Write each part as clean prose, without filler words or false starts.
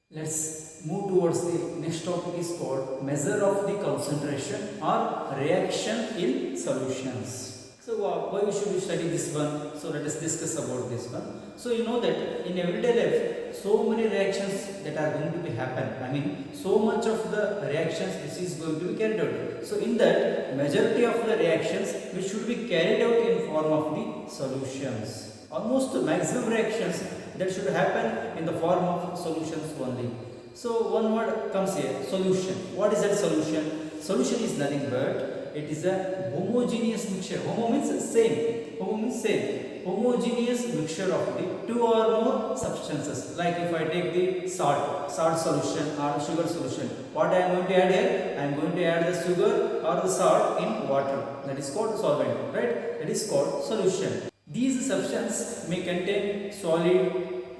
Let's move towards the next topic is called measure of the concentration or reaction in solutions. So why we should study this one? So let us discuss about this one. So you know that in everyday life, so many reactions that are going to be happen. I mean, so much of the reactions this is going to be carried out. So in that, majority of the reactions which should be carried out in form of the solutions. Almost maximum reactions that should happen in the form of solutions only. So one word comes here, solution. What is that solution? Solution is nothing but it is a homogeneous mixture. Homo means same. Homo means same. Homogeneous mixture of the two or more substances. Like if I take the salt solution or sugar solution. What I am going to add here? I am going to add the sugar or the salt in water. That is called solvent, right? That is called solution. These substances may contain solid,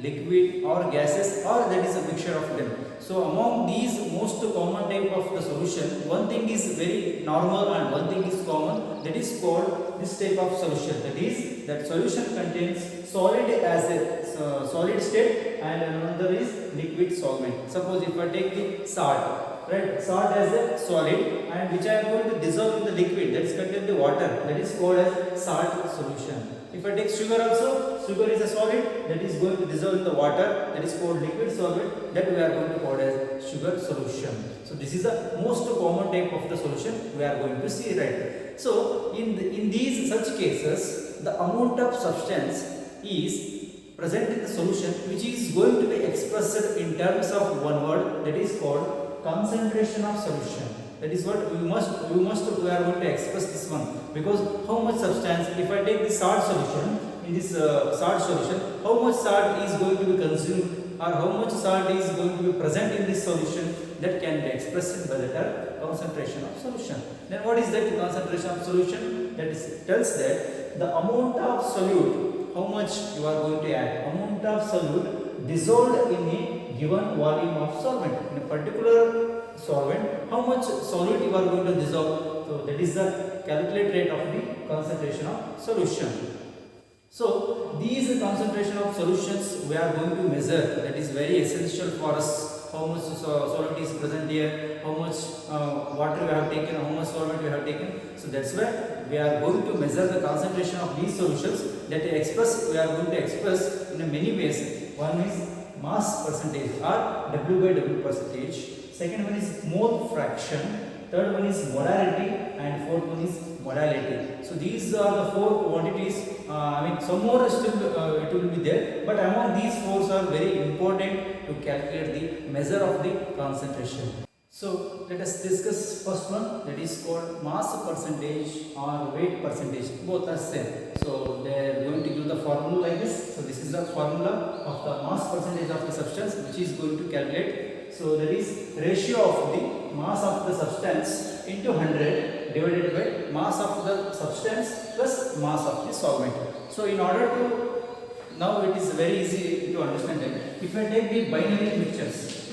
liquid or gases, or that is a mixture of them. So among these most common type of the solution, one thing is very normal and one thing is common, that is called this type of solution. That is, that solution contains solid as a solid state and another is liquid solvent. Suppose if I take the salt, right, salt as a solid and which I am going to dissolve in the liquid that is contained the water, that is called as salt solution. If I take sugar also, sugar is a solid that is going to dissolve in the water, that is called liquid solvent, that we are going to call as sugar solution. So this is the most common type of the solution we are going to see right. So in these such cases, the amount of substance is present in the solution which is going to be expressed in terms of one word, that is called concentration of solution. That is what we are going to express this one, because how much substance, if I take the salt solution, in this salt solution, how much salt is going to be consumed or how much salt is going to be present in this solution, that can be expressed by the term concentration of solution. Then what is that concentration of solution? That is, tells that the amount of solute, how much you are going to add, amount of solute dissolved in a given volume of solvent. In a particular solvent, how much solute you are going to dissolve. So that is the calculate rate of the concentration of solution. So these concentration of solutions we are going to measure. That is very essential for us. How much solute is present here, how much water we have taken, how much solvent we have taken. So that's why we are going to measure the concentration of these solutions. That we are going to express in many ways. One is mass percentage or W by W percentage. Second one is mole fraction. Third one is molarity, and fourth one is modality. So these are the four quantities. Some more still it will be there, but among these four are very important to calculate the measure of the concentration. So let us discuss first one, that is called mass percentage or weight percentage. Both are same. So they are going to give the formula like this. So this is the formula of the mass percentage of the substance which is going to calculate. So that is ratio of the mass of the substance into 100 divided by mass of the substance plus mass of the solvent. So in order to, now it is very easy to understand that if I take the binary mixtures,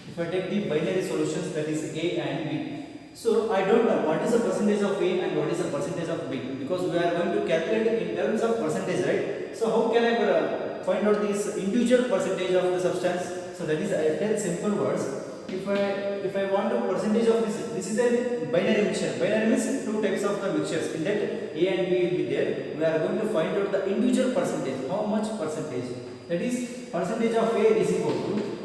if I take the binary solutions, that is A and B. So I don't know what is the percentage of A and what is the percentage of B, because we are going to calculate in terms of percentage, right? So how can I find out this individual percentage of the substance? So that is, I tell simple words. If I want a percentage of this is a binary mixture. Binary means two types of the mixtures. In that A and B will be there. We are going to find out the individual percentage. How much percentage? That is, percentage of A is equal to,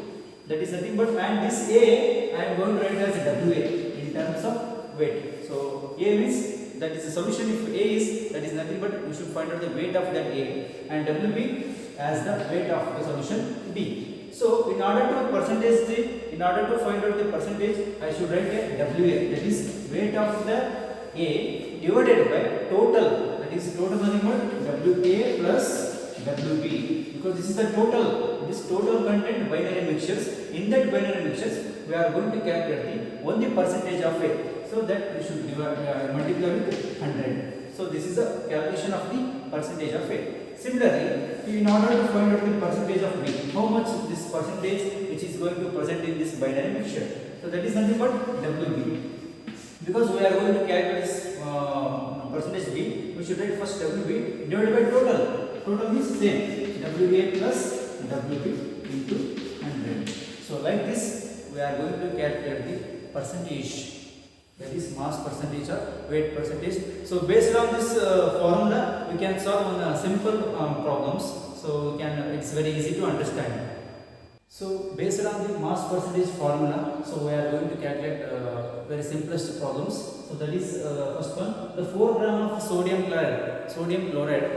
that is nothing but, and this A I am going to write as WA in terms of weight. So A means, that is the solution. If A is, that is nothing but you should find out the weight of that A, and WB as the weight of the solution B. So in order to find out the percentage, I should write a WA, that is weight of the A divided by total, that is total nothing but WA plus WB, because this is the total, this total content binary mixtures. In that binary mixtures, we are going to calculate the only percentage of A. So that we should multiply with 100. So this is the calculation of the percentage of A. Similarly, in order to find out the percentage of B, how much this percentage which is going to present in this binary mixture. So that is nothing but WB. Because we are going to calculate this percentage B, we should write first WB divided by total. Total is same, WA plus WB into 100. So like this we are going to calculate the percentage, that is mass percentage or weight percentage. So based on this formula we can solve on simple problems, so we can it's very easy to understand. So based on the mass percentage formula, so we are going to calculate very simplest problems. So that is first one, the 4 gram of sodium chloride,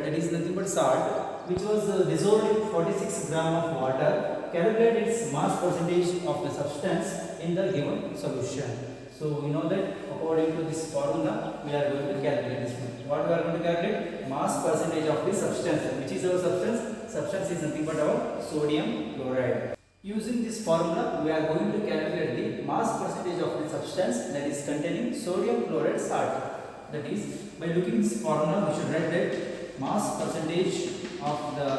that is nothing but salt, which was dissolved in 46 gram of water. Calculate its mass percentage of the substance in the given solution. So we know that according to this formula we are going to calculate this one. What we are going to calculate? Mass percentage of the substance. Which is our substance? Substance is nothing but our sodium chloride. Using this formula we are going to calculate the mass percentage of the substance that is containing sodium chloride salt. That is, by looking this formula we should write that mass percentage of the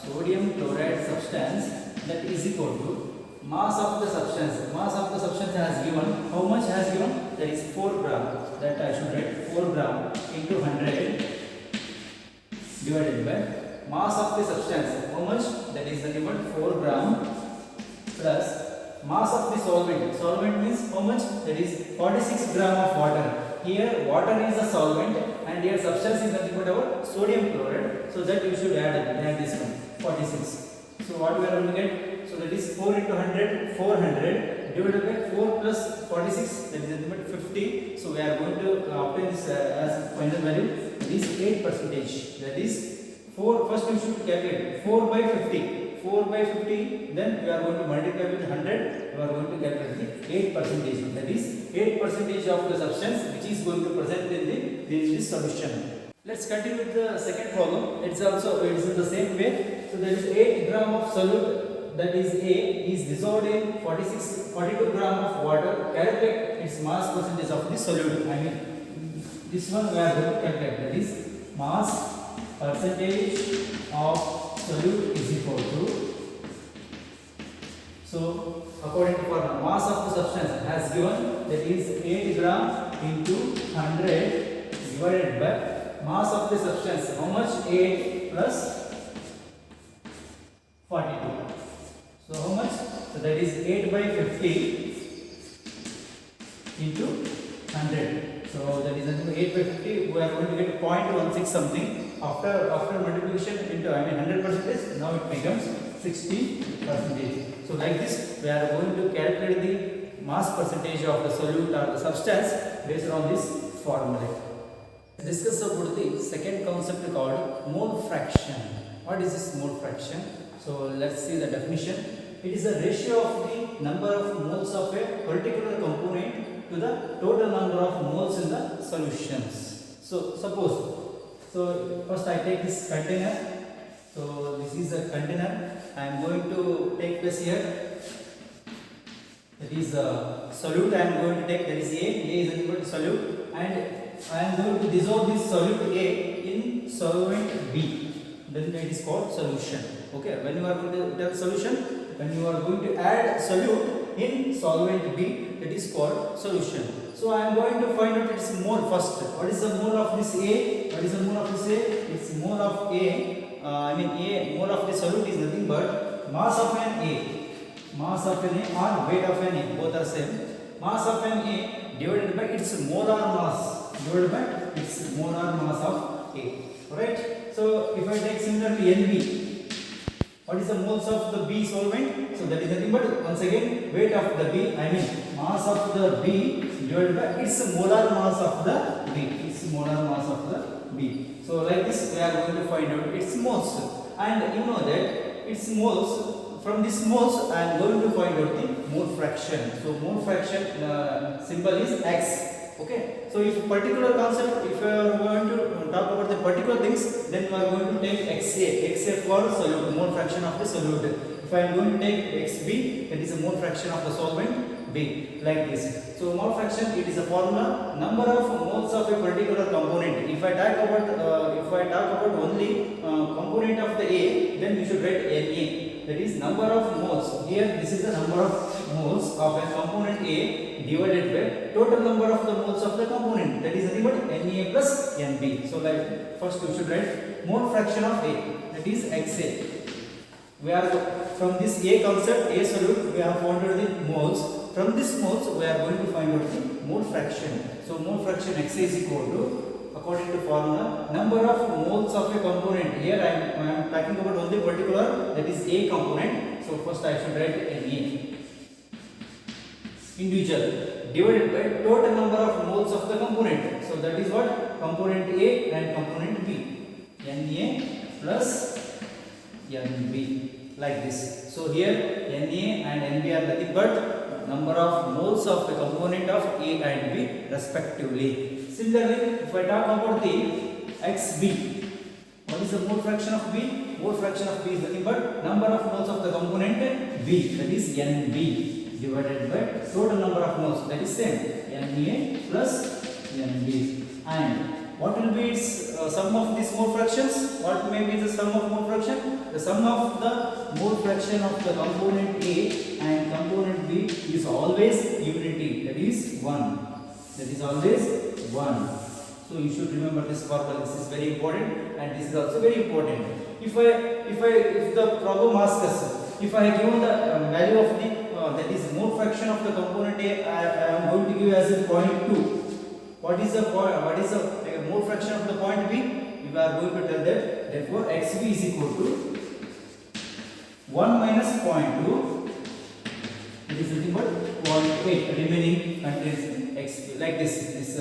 sodium chloride substance, that is equal to mass of the substance. Mass of the substance has given, how much has given? That is 4 gram. That I should write 4 gram into 100 divided by mass of the substance. How much? That is the given 4 gram plus mass of the solvent. Solvent means how much? That is 46 gram of water. Here water is a solvent and here substance is nothing but our sodium chloride. So that you should add this one, 46. So what we are going to get? So that is 4 into 100, 400 divided by 4 plus 46, that is nothing but 50. So we are going to obtain this as final value. That is 8%. That is 4. First we should calculate 4 by 50. 4 by 50, then we are going to multiply with 100, we are going to calculate the 8%. That is 8% of the substance which is going to present in this solution. Let's continue with the second problem. It's in the same way. So there is 8 gram of solute, that is A, is dissolved in 42 gram of water. Calculate its mass percentage of the solute. I mean this one we are going to calculate, that is mass percentage of solute is equal to, so according to formula, mass of the substance has given, that is 8 gram into 100 divided by mass of the substance. How much? 8 plus 42. So how much? So that is 8 by 50 into 100. So that is 8 by 50. We are going to get 0.16 something. After multiplication into 100%, now it becomes 60%. So like this we are going to calculate the mass percentage of the solute or the substance based on this formula. Let's discuss about the second concept called mole fraction. What is this mole fraction? So let's see the definition. It is a ratio of the number of moles of a particular component to the total number of moles in the solutions. So suppose, so first I take this container. So this is a container. I am going to take this here. That is solute. I am going to take, that is A. A is equal to solute, and I am going to dissolve this solute A in solvent B. Then it is called solution. Okay. When you are going to tell solution, when you are going to add solute in solvent B, that is called solution. So I am going to find out its mole first. What is the mole of this A? What is the mole of this A? Its mole of A. Mole of the solute is nothing but mass of an A. Mass of an A or weight of an A, both are same. Mass of an A divided by its molar mass. Divided by its molar mass of A. Alright. So if I take similarly NB, what is the moles of the B solvent? So that is nothing but once again weight of the B. Mass of the B divided by its molar mass of the B. Its molar mass of the B. So like this we are going to find out its moles, and you know that its moles, from this moles I am going to find out the mole fraction. So mole fraction symbol is X. Okay. So if particular concept, if you are going to talk about the particular things, then you are going to take XA for solute, mole fraction of the solute. If I am going to take XB, that is a mole fraction of the solvent B, like this. So mole fraction, it is a formula, number of moles of a particular component. If I talk about only component of the A, then we should write Na. That is number of moles. Here this is the number of moles of a component A divided by total number of the moles of the component. That is nothing but Na plus Nb. So like first we should write mole fraction of A, that is Xa. We are from this A concept, A solute, we we have found out the moles. From this moles we are going to find out the mole fraction. So mole fraction Xa is equal to, according to formula, number of moles of a component. Here I am talking about only particular, that is A component. So first I should write Na, individual, divided by total number of moles of the component. So that is what? Component A and component B. Na plus Nb, like this. So here Na and Nb are nothing but number of moles of the component of A and B respectively. Similarly, if I talk about the Xb, what is the mole fraction of B? Mole fraction of B is nothing but number of moles of the component B, that is Nb, divided by total number of moles, that is same, Na plus Nb. And what will be its sum of these mole fractions? What may be the sum of mole fraction? The sum of the mole fraction of the component A and component B is always unity, that is 1. That is always 1. So you should remember this formula. This is very important, and this is also very important. If the problem asks us, if I have given the value of the that is mole fraction of the component A, I am going to give as a 0.2. What is the mole fraction of the point B? We are going to tell that, therefore Xb is equal to 1 minus 0.2. It is nothing but 0.8. Remaining contains Xb, like this. This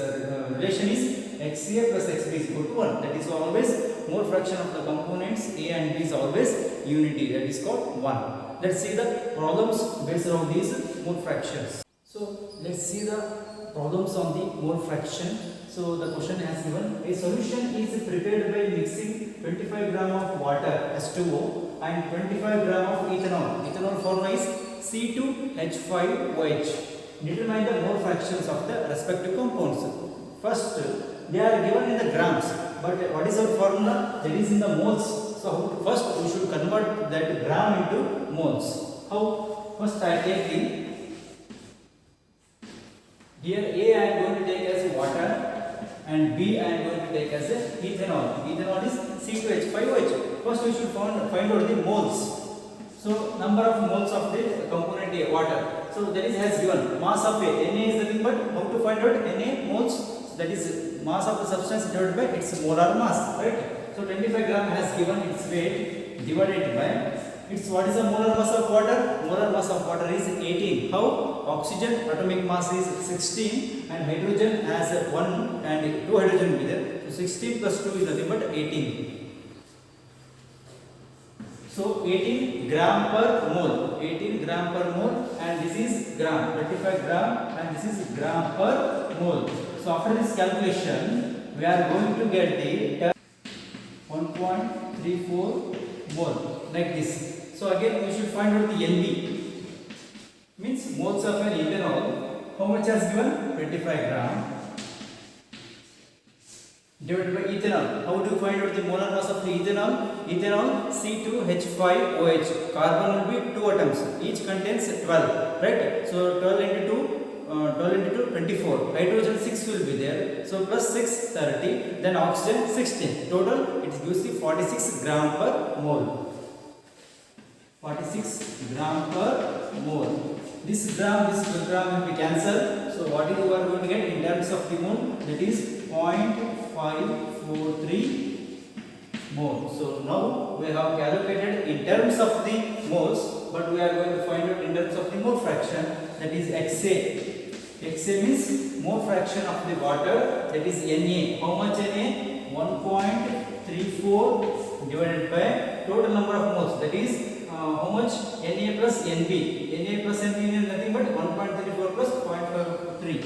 relation is Xa plus Xb is equal to 1. That is always mole fraction of the components A and B is always unity. That is called 1. Let's see the problems based on these mole fractions. So let's see the problems on the mole fraction. So the question has given, a solution is prepared by mixing 25 gram of water H2O and 25 gram of ethanol. Ethanol formula is C2H5OH. Determine the mole fractions of the respective compounds. First, they are given in the grams, but what is our formula? That is in the moles. So first we should convert that gram into moles. How? First I take the, here A I am going to take as water and B I am going to take as ethanol. Ethanol is C2H5OH. First we should find out the moles. So number of moles of the component A, water. So that is has given mass of A. Na is nothing but, how to find out Na moles? That is mass of the substance divided by its molar mass, right? So 25 gram has given its weight divided by its, what is the molar mass of water? Molar mass of water is 18. How? Oxygen atomic mass is 16 and hydrogen has 1 and 2 hydrogen will be there. So 16 plus 2 is nothing but 18. So 18 gram per mole. 18 gram per mole, and this is gram. 25 gram and this is gram per mole. So after this calculation, we are going to get the 1.34 mole, like this. So again we should find out the Nb, means moles of an ethanol. How much has given? 25 gram divided by ethanol. How do you find out the molar mass of the ethanol? Ethanol C2H5OH. Carbon will be 2 atoms. Each contains 12. Right? So 12 into 2, 24. Hydrogen 6 will be there. So plus 6, 30. Then oxygen 16. Total it gives the 46 gram per mole. 46 gram per mole. This gram will be cancelled. So what you are going to get in terms of the mole? That is 0.543 mole. So now we have calculated in terms of the moles, but we are going to find out in terms of the mole fraction. That is Xa. Xa means mole fraction of the water. That is Na. How much Na? 1.34 divided by total number of moles. That is how much? Na plus Nb. Na plus Nb is nothing but 1.34 plus 0.53.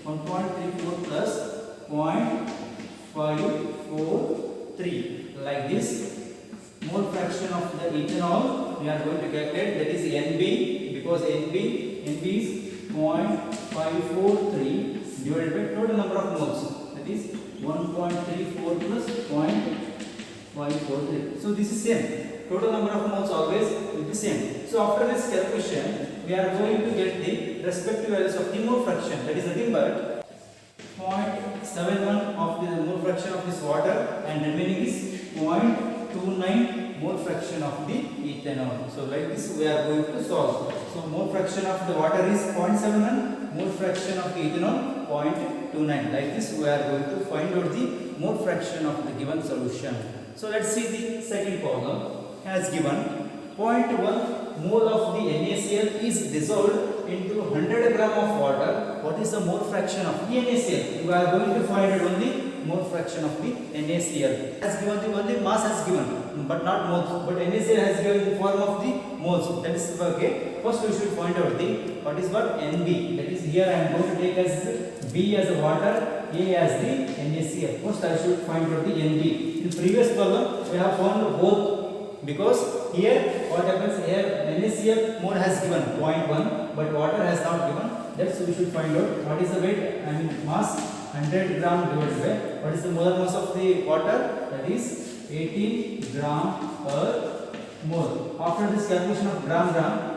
1.34 plus 0.543. Like this, mole fraction of the ethanol we are going to calculate. That is Nb, because Nb is 0.543 divided by total number of moles. That is 1.34 plus 0.543. So this is same. Total number of moles always will be same. So after this calculation, we are going to get the respective values of the mole fraction. That is nothing but 0.71 of the mole fraction of this water, and remaining is 0.29 mole fraction of the ethanol. So like this we are going to solve. So mole fraction of the water is 0.7 and mole fraction of the ethanol 0.29. Like this we are going to find out the mole fraction of the given solution. So let's see the second problem. As given, 0.1 mole of the NaCl is dissolved into 100 gram of water. What is the mole fraction of the NaCl? We are going to find out only mole fraction of the NaCl. As given, the only mass has given, but not moles. But NaCl has given the form of the moles. That is okay. First we should find out the what is what Nb. That is here I am going to take as B as water, A as the NaCl. First I should find out the Nb. In previous problem we have found both, because here what happens, here NaCl mole has given 0.1 but water has not given. That's we should find out what is the weight and mass. 100 gram divided by what is the molar mass of the water, that is 18 gram per mole. After this calculation of gram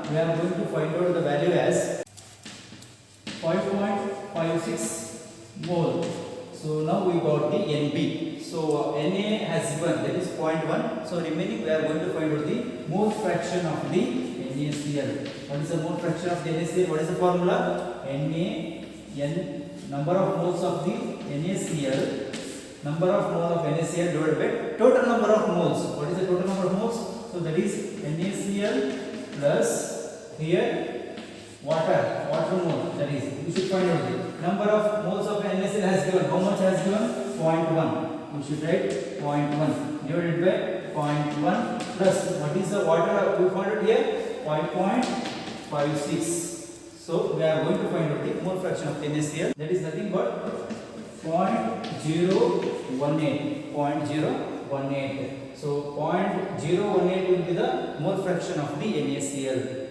we are going to find out the value as 5.56 mole. So now we got the Nb. So Na has given, that is 0.1. So remaining we are going to find out the mole fraction of the NaCl. What is the mole fraction of the NaCl? What is the formula? Na, number of moles of the NaCl, number of mole of NaCl divided by total number of moles. What is the total number of moles? So that is NaCl plus here water mole. That is, we should find out the number of moles of NaCl has given. How much has given? 0.1. We should write 0.1 divided by 0.1 plus what is the water we found it here? 5.56. So we are going to find out the mole fraction of NaCl. That is nothing but 0.018. So 0.018 will be the mole fraction of the NaCl.